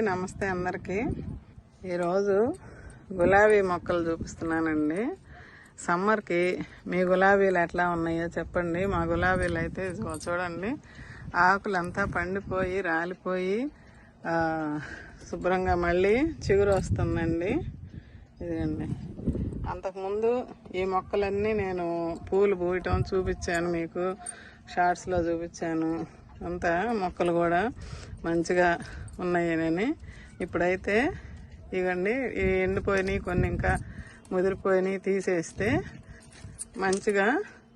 నమస్తే అందరికీ. ఈరోజు గులాబీ మొక్కలు చూపిస్తున్నానండి. సమ్మర్కి మీ గులాబీలు ఎట్లా ఉన్నాయో చెప్పండి. మా గులాబీలు అయితే చూడండి, ఆకులంతా పండిపోయి రాలిపోయి శుభ్రంగా మళ్ళీ చిగురు వస్తుందండి. ఇదండి, అంతకుముందు ఈ మొక్కలన్నీ నేను పూలు పూయటం చూపించాను, మీకు షార్ట్స్లో చూపించాను. అంతా మొక్కలు కూడా మంచిగా ఉన్నాయని. ఇప్పుడైతే ఇవ్వండి, ఈ ఎండిపోయినాయి, కొన్ని ఇంకా ముదిరిపోయినాయి తీసేస్తే మంచిగా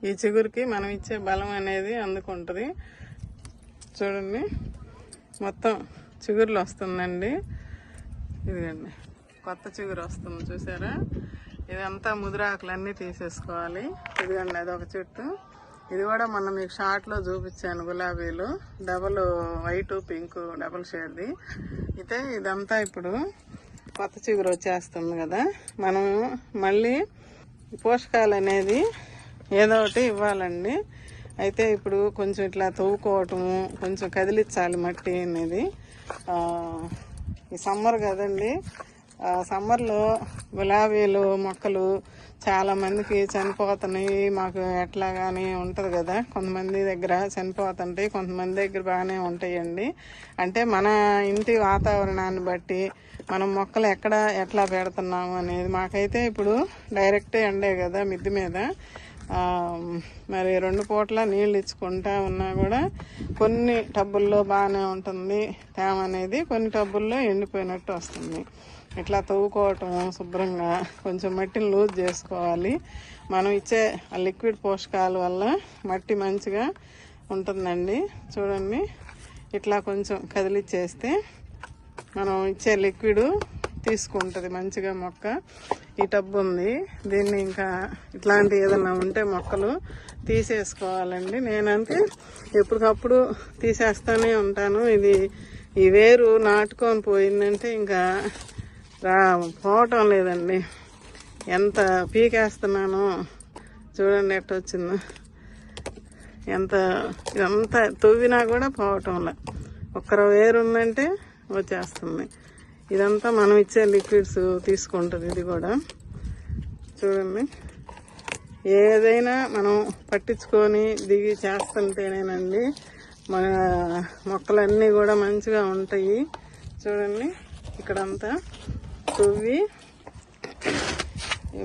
ఈ చిగురికి మనం ఇచ్చే బలం అనేది అందుకుంటుంది. చూడండి, మొత్తం చిగురులు వస్తుందండి. ఇదిగండి, కొత్త చిగురు వస్తుంది చూసారా. ఇదంతా ముదిరాకులన్నీ తీసేసుకోవాలి. ఇదిగండి, అదొక చెట్టు. ఇది కూడా మొన్న మీకు షార్ట్లో చూపించాను, గులాబీలు డబల్ వైట్ పింక్ డబల్ షేడ్ది. అయితే ఇదంతా ఇప్పుడు కొత్త చిగురు వచ్చేస్తుంది కదా, మనం మళ్ళీ పోషకాలు అనేది ఏదో ఒకటి ఇవ్వాలండి. అయితే ఇప్పుడు కొంచెం ఇట్లా తవ్వుకోవటము, కొంచెం కదిలించాలి మట్టి అనేది. ఈ సమ్మర్ కదండి, సమ్మర్లో గులాబీలు మొక్కలు చాలా మందికి చనిపోతున్నాయి. మాకు ఎట్లా కానీ ఉంటుంది కదా, కొంతమంది దగ్గర చనిపోతుంటాయి, కొంతమంది దగ్గర బాగానే ఉంటాయండి. అంటే మన ఇంటి వాతావరణాన్ని బట్టి మనం మొక్కలు ఎట్లా పెడుతున్నాము అనేది. మాకైతే ఇప్పుడు డైరెక్ట్ ఎండే కదా మిద్ది మీద, మరి 2 పూట్ల నీళ్ళు ఇచ్చుకుంటా ఉన్నా కూడా కొన్ని టబ్బుల్లో బాగానే ఉంటుంది తేమ అనేది, కొన్ని టబ్బుల్లో ఎండిపోయినట్టు వస్తుంది. ఇట్లా తవ్వుకోవటము, శుభ్రంగా కొంచెం మట్టిని లూజ్ చేసుకోవాలి. మనం ఇచ్చే లిక్విడ్ పోషకాల వల్ల మట్టి మంచిగా ఉంటుందండి. చూడండి, ఇట్లా కొంచెం కదిలిచ్చేస్తే మనం ఇచ్చే లిక్విడ్ తీసుకుంటుంది మంచిగా మొక్క. ఈ టబ్బు ఉంది, దీన్ని ఇంకా ఇట్లాంటి ఏదన్నా ఉంటే మొక్కలు తీసేసుకోవాలండి. నేనంటే ఎప్పటికప్పుడు తీసేస్తూనే ఉంటాను. ఇది ఈ వేరు నాటుకొని పోయిందంటే ఇంకా పోవటం లేదండి. ఎంత పీకేస్తున్నానో చూడండి ఎట్ట వచ్చిందో. ఎంత తవ్వినా కూడా పోవటంలా, ఒక్కర వేరు ఉందంటే వచ్చేస్తుంది. ఇదంతా మనం ఇచ్చే లిక్విడ్స్ తీసుకుంటుంది. ఇది కూడా చూడండి, ఏదైనా మనం పట్టించుకొని దిగి చేస్తుంటేనేనండి మన మొక్కలన్నీ కూడా మంచిగా ఉంటాయి. చూడండి, ఇక్కడంతా తవ్వి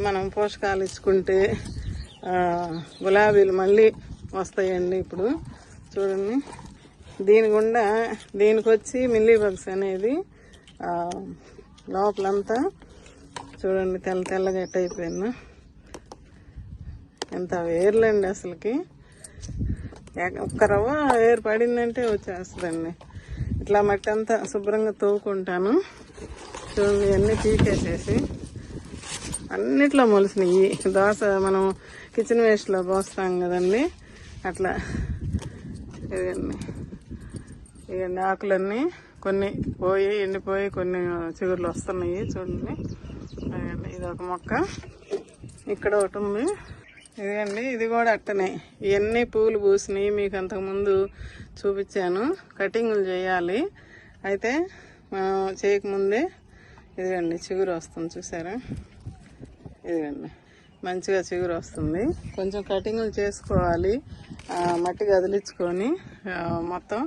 మనం పోషకాలు ఇచ్చుకుంటే గులాబీలు మళ్ళీ వస్తాయండి. ఇప్పుడు చూడండి, దీనికి వచ్చి మిల్లీ బగ్స్ అనేది లోపలంతా చూడండి తెల్లగా ఎట్ అయిపోయింది. ఎంత వేర్లండి అసలుకి, ఒక్క రవ్వ వేరు పడిందంటే వచ్చేస్తుందండి. ఇట్లా మట్టి అంతా శుభ్రంగా తవ్వుకుంటాను. చూడండి, ఇవన్నీ పీకేసేసి అన్నిట్లో మొలిసినాయి. దోశ మనం కిచెన్ వేస్ట్లో పోస్తాం కదండి, అట్లా ఇవన్నీ ఆకులన్నీ కొన్ని పోయి ఎండిపోయి కొన్ని చిగుర్లు వస్తున్నాయి. చూడండి, ఇది ఒక మొక్క, ఇక్కడ ఒకటి ఉంది. ఇదండి, ఇది కూడా అట్టనే ఇవన్నీ పూలు పూసినాయి. మీకు అంతకుముందు చూపించాను, కటింగ్లు చేయాలి. అయితే మనం చేయకముందే ఇదిగండి చిగురు వస్తుంది చూసారా. ఇదిగండి, మంచిగా చిగురు వస్తుంది. కొంచెం కటింగ్లు చేసుకోవాలి, మట్టి కదిలించుకొని మొత్తం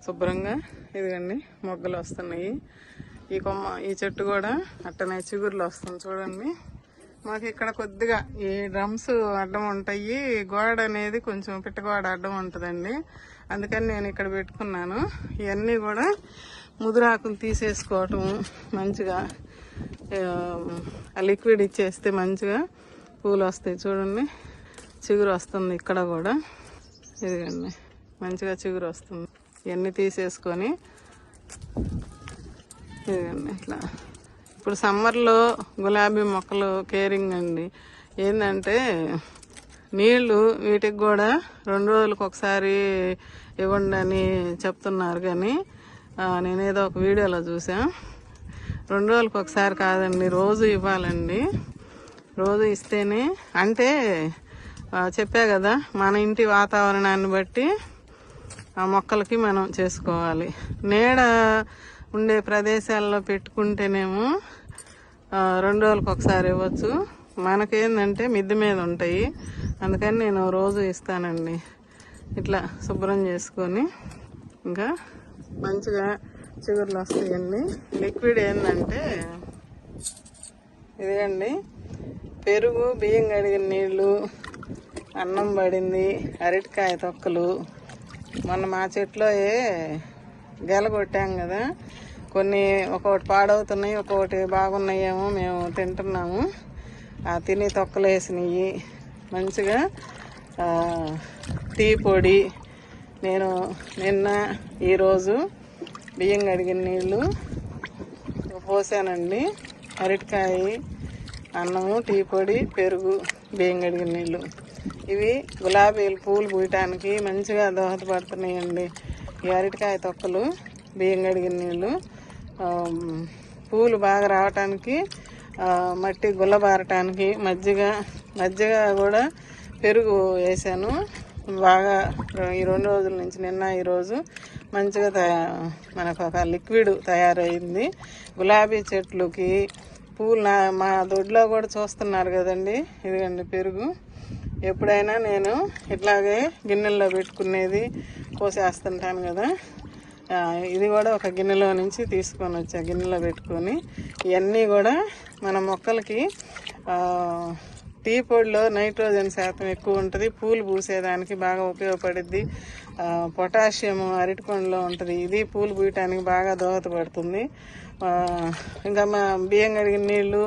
శుభ్రంగా. ఇదిగండి, మొగ్గలు వస్తున్నాయి. ఈ చెట్టు కూడా అట్టనే చిగురులు వస్తుంది. చూడండి, మాకు ఇక్కడ కొద్దిగా ఈ డ్రమ్స్ అడ్డం ఉంటాయి, గోడ అనేది కొంచెం పిట్టగోడ అడ్డం ఉంటుందండి. అందుకని నేను ఇక్కడ పెట్టుకున్నాను. ఇవన్నీ కూడా ముదురాకులు తీసేసుకోవటం, మంచిగా లిక్విడ్ ఇచ్చేస్తే మంచిగా పూలు వస్తాయి. చూడండి, చిగురు వస్తుంది ఇక్కడ కూడా. ఇదిగండి, మంచిగా చిగురు వస్తుంది. ఇవన్నీ తీసేసుకొని ఇదిగండి ఇట్లా. ఇప్పుడు సమ్మర్లో గులాబీ మొక్కలు కేరింగ్ అండి ఏంటంటే, నీళ్లు వీటికి కూడా 2 రోజులకు ఒకసారి ఇవ్వండి అని చెప్తున్నారు. కానీ నేనేదో ఒక వీడియోలో చూసా, 2 రోజులకు ఒకసారి కాదండి, రోజు ఇవ్వాలండి. రోజు ఇస్తేనే, అంటే చెప్పా కదా, మన ఇంటి వాతావరణాన్ని బట్టి ఆ మొక్కలకి మనం చేసుకోవాలి. నీడ ఉండే ప్రదేశాల్లో పెట్టుకుంటేనేమో 2 రోజులకు ఒకసారి ఇవ్వచ్చు. మనకేందంటే మిద్దె మీద ఉంటాయి, అందుకని నేను రోజు ఇస్తానండి. ఇట్లా శుభ్రం చేసుకొని ఇంకా మంచిగా చిగుర్లు వస్తాయండి. లిక్విడ్ ఏంటంటే ఇదిగండి, పెరుగు, బియ్యం కడిగిన నీళ్ళు, అన్నం పడింది, అరటికాయ తొక్కలు. మొన్న మా చెట్లో గెల కొట్టాం కదా, కొన్ని ఒక్కొక్కటి పాడవుతున్నాయి, ఒక్కొక్కటి బాగున్నాయేమో మేము తింటున్నాము. ఆ తిని తొక్కలు వేసినవి మంచిగా టీ పొడి. నేను నిన్న ఈరోజు బియ్యం కడిగిన నీళ్ళు పోసానండి. అరటికాయ, అన్నము, టీ పొడి, పెరుగు, బియ్యం కడిగిన నీళ్ళు. ఇవి గులాబీలు పూలు పూయటానికి మంచిగా దోహదపడుతున్నాయండి. ఈ అరటికాయ తొక్కలు, బియ్యం కడిగిన నీళ్ళు పూలు బాగా రావటానికి, మట్టి గుల్లబారటానికి, మజ్జిగ కూడా పెరుగు వేసాను. బాగా ఈ 2 రోజుల నుంచి, నిన్న ఈరోజు మంచిగా మనకు ఒక లిక్విడ్ తయారైంది. గులాబీ చెట్లుకి పూలు మా దొడ్లో కూడా చూస్తున్నారు కదండి. ఇదిగండి పెరుగు. ఎప్పుడైనా నేను ఇట్లాగే గిన్నెల్లో పెట్టుకునేది పోసేస్తుంటాను కదా, ఇది కూడా ఒక గిన్నెలో నుంచి తీసుకొని వచ్చా. గిన్నెలో పెట్టుకొని ఇవన్నీ కూడా మన మొక్కలకి టీ పొడిలో నైట్రోజన్ శాతం ఎక్కువ ఉంటుంది, పూలు పూసేదానికి బాగా ఉపయోగపడుద్ది. పొటాషియం అరటిపండులో ఉంటుంది, ఇది పూలు పూయటానికి బాగా దోహదపడుతుంది. ఇంకా మా బియ్యం కడిగిన నీళ్ళు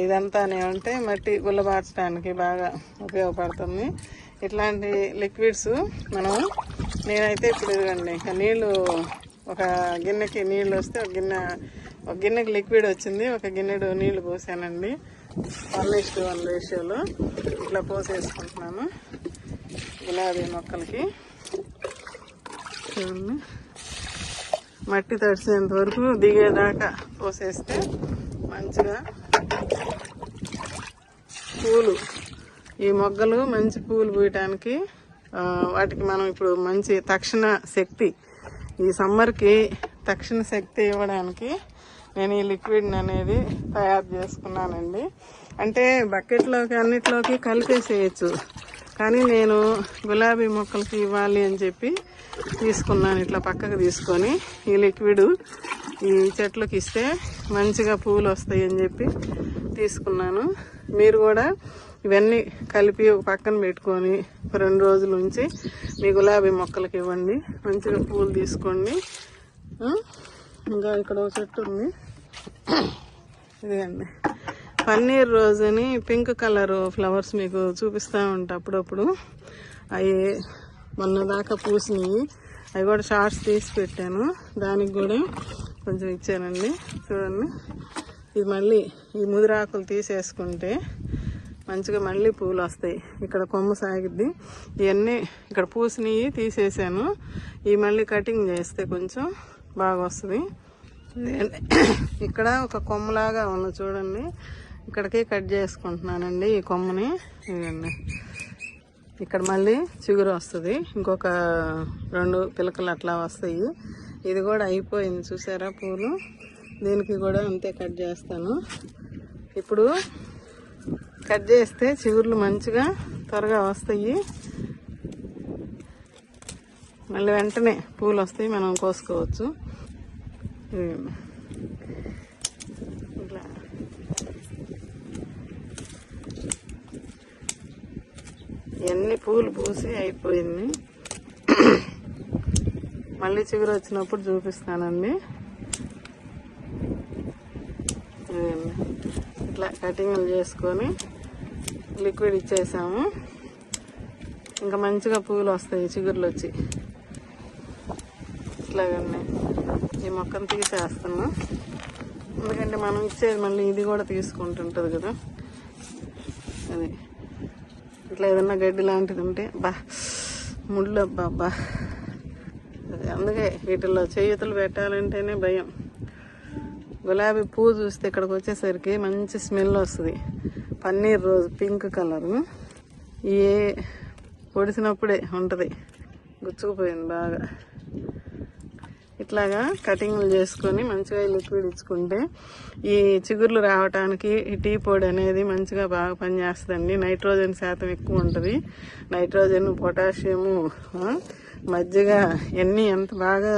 ఇదంతానే ఉంటే మట్టి గుల్లబార్చడానికి బాగా ఉపయోగపడుతుంది. ఇట్లాంటి లిక్విడ్స్ నేనైతే ఇప్పుడు ఇదిగండి, నీళ్ళు ఒక గిన్నెకి నీళ్ళు వస్తే ఒక గిన్నెకి లిక్విడ్ వచ్చింది, ఒక గిన్నెడు నీళ్లు పోసానండి. 1:1 రేషియోలో ఇట్లా పోసేసుకుంటున్నాను గులాబీ మొక్కలకి. చూడండి, మట్టి తడిసేంత వరకు దిగేదాకా పోసేస్తే మంచిగా పూలు, ఈ మొగ్గలు మంచి పూలు పూయటానికి, వాటికి మనం ఇప్పుడు మంచి తక్షణ శక్తి, ఈ సమ్మర్కి తక్షణ శక్తి ఇవ్వడానికి నేను ఈ లిక్విడ్ అనేది తయారు చేసుకున్నానండి. అంటే బకెట్లోకి అన్నిట్లోకి కలిపేసేయచ్చు, కానీ నేను గులాబీ మొక్కలకి ఇవ్వాలి అని చెప్పి తీసుకున్నాను. ఇట్లా పక్కకు తీసుకొని ఈ లిక్విడ్ ఈ చెట్లకి ఇస్తే మంచిగా పూలు వస్తాయి అని చెప్పి తీసుకున్నాను. మీరు కూడా ఇవన్నీ కలిపి ఒక పక్కన పెట్టుకొని 2 రోజుల నుంచి మీ గులాబీ మొక్కలకి ఇవ్వండి, మంచిగా పూలు తీసుకోండి. ఇంకా ఇక్కడ ఒక చెట్టు ఉంది, ఇదిగండి పన్నీర్ రోజ్ అని పింక్ కలర్ ఫ్లవర్స్ మీకు చూపిస్తూ ఉంటా అప్పుడప్పుడు. అవి మొన్న దాకా పూసినాయి, అవి కూడా షార్ట్స్ తీసి పెట్టాను, దానికి కూడా కొంచెం ఇచ్చానండి. చూడండి, ఇది మళ్ళీ ఈ ముదిరాకులు తీసేసుకుంటే మంచిగా మళ్ళీ పూలు వస్తాయి. ఇక్కడ కొమ్మ సాగిద్ది. ఇవన్నీ ఇక్కడ పూసినవి తీసేసాను, ఇవి మళ్ళీ కటింగ్ చేస్తే కొంచెం బాగా వస్తుంది. ఇక్కడ ఒక కొమ్మలాగా ఉంది చూడండి, ఇక్కడికి కట్ చేసుకుంటున్నానండి ఈ కొమ్మని. ఇదండి, ఇక్కడ మళ్ళీ చిగురు వస్తుంది, ఇంకొక 2 పిలకలు అట్లా వస్తాయి. ఇది కూడా అయిపోయింది చూసారా పూలు, దీనికి కూడా అంతే కట్ చేస్తాను. ఇప్పుడు కట్ చేస్తే చిగుర్లు మంచిగా త్వరగా వస్తాయి, మళ్ళీ వెంటనే పూలు వస్తాయి, మనం కోసుకోవచ్చు. ఇట్లా ఇవన్నీ పూలు పూసి అయిపోయింది. మళ్ళీ చిగురు వచ్చినప్పుడు చూపిస్తానండి. ఇట్లా కటింగ్లు చేసుకొని లిక్విడ్ ఇచ్చేసాము, ఇంకా మంచిగా పూలు వస్తాయి చిగుర్లు వచ్చి. ఇట్లాగనే ఈ మొక్కను తీసేస్తున్నా, ఎందుకంటే మనం ఇచ్చేది మళ్ళీ ఇది కూడా తీసుకుంటుంటుంది కదా. అది ఇట్లా ఏదన్నా గడ్డి లాంటిది ఉంటే ముళ్ళు అబ్బా, అందుకే వీటిల్లో చేతులు పెట్టాలంటేనే భయం. గులాబీ పువ్వు చూస్తే ఇక్కడికి వచ్చేసరికి మంచి స్మెల్ వస్తుంది, పన్నీర్ రోజ్ పింక్ కలరు. ఏ పొడిసినప్పుడే ఉంటుంది, గుచ్చుకుపోయింది బాగా. ఇట్లాగా కటింగ్లు చేసుకొని మంచిగా లిక్విడ్ ఇచ్చుకుంటే ఈ చిగుర్లు రావటానికి ఈ టీ పొడి అనేది మంచిగా బాగా పనిచేస్తుందండి. నైట్రోజన్ శాతం ఎక్కువ ఉంటుంది. నైట్రోజన్, పొటాషియము, మజ్జిగ ఎన్ని ఎంత బాగా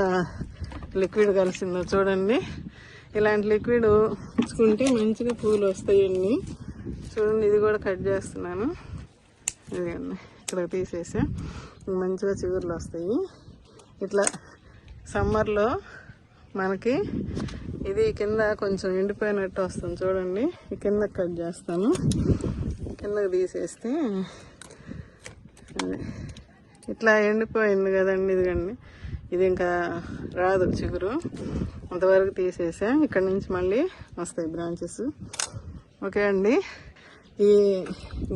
లిక్విడ్ కలిసిందో చూడండి. ఇలాంటి లిక్విడ్ ఇచ్చుకుంటే మంచిగా పూలు వస్తాయండి. చూడండి, ఇది కూడా కట్ చేస్తున్నాను. ఇదిగండి, ఇక్కడ తీసేసా. మంచిగా చిగుర్లు వస్తాయి. ఇట్లా సమ్మర్లో మనకి ఇది కింద కొంచెం ఎండిపోయినట్టు వస్తుంది చూడండి. ఈ కిందకి కట్ చేస్తాను. కిందకి తీసేస్తే ఇట్లా ఎండిపోయింది కదండి. ఇదిగండి, ఇది ఇంకా రాదు చిగురు. అంతవరకు తీసేసా. ఇక్కడ నుంచి మళ్ళీ వస్తాయి బ్రాంచెస్. ఓకే అండి, ఈ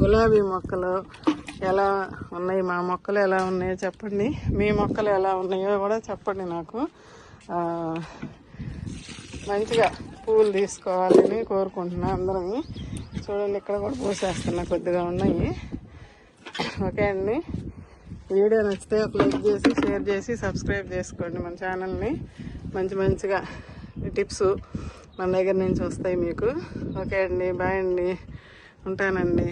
గులాబీ మొక్కలు ఎలా ఉన్నాయి, మా మొక్కలు ఎలా ఉన్నాయో చెప్పండి. మీ మొక్కలు ఎలా ఉన్నాయో కూడా చెప్పండి నాకు. మంచిగా పువ్వులు తీసుకోవాలని కోరుకుంటున్నా అందరం. చూడండి, ఇక్కడ కూడా పూసేస్తున్నా, కొద్దిగా ఉన్నాయి. ఓకే అండి, వీడియో నచ్చితే ఒక లైక్ చేసి, షేర్ చేసి, సబ్స్క్రైబ్ చేసుకోండి మన ఛానల్ని. మంచిగా టిప్స్ మన దగ్గర నుంచి వస్తాయి మీకు. ఓకే అండి, బాయ్ అండి, ఉంటానండి.